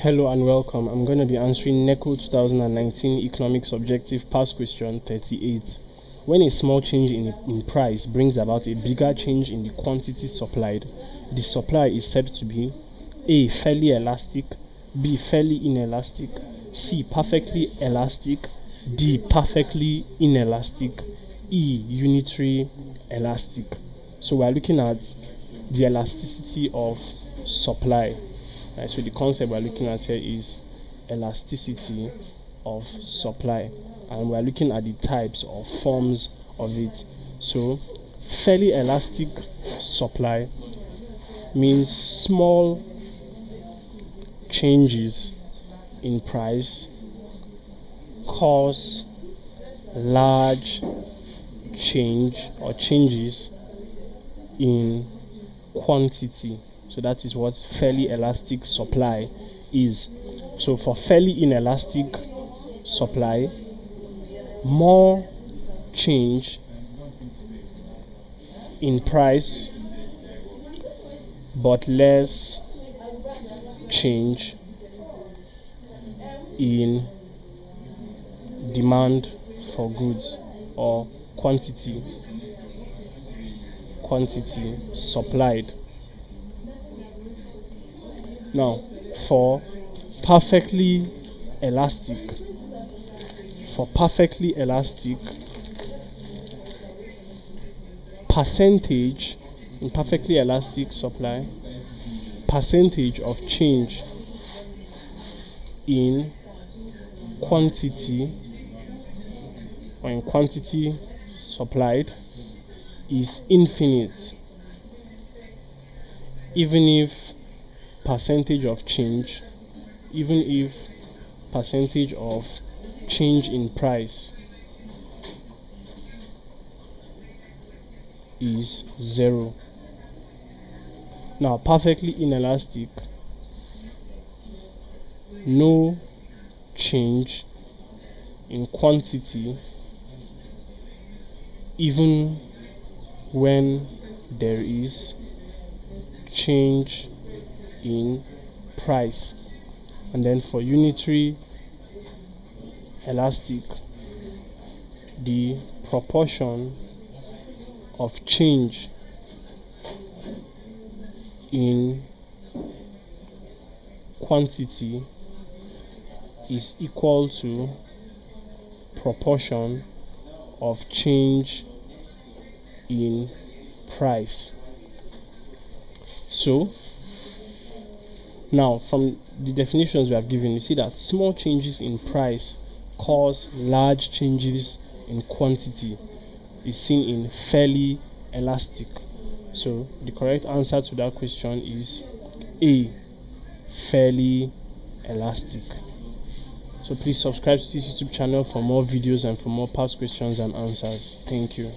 Hello and welcome. I'm going to be answering NECO 2019 Economics Objective Past Question 38. When a small change in price brings about a bigger change in the quantity supplied, the supply is said to be A. Fairly elastic, B. Fairly inelastic, C. Perfectly elastic, D. Perfectly inelastic, E. Unitary elastic. So we are looking at the elasticity of supply. Right, so the concept we're looking at here is elasticity of supply, and we're looking at the types or forms of it. So fairly elastic supply means small changes in price cause large changes in quantity. So that is what fairly elastic supply is. So for fairly inelastic supply, more change in price but less change in demand for goods, or quantity supplied. Now, for perfectly elastic, percentage in perfectly elastic supply, percentage of change in quantity or in quantity supplied is infinite, even if percentage of change in price is 0. Now, perfectly inelastic, no change in quantity even when there is change in price. And then for unitary elastic, the proportion of change in quantity is equal to proportion of change in price. So now, from the definitions we have given, you see that small changes in price cause large changes in quantity is seen in fairly elastic. So the correct answer to that question is A, fairly elastic. So please subscribe to this YouTube channel for more videos and for more past questions and answers. Thank you.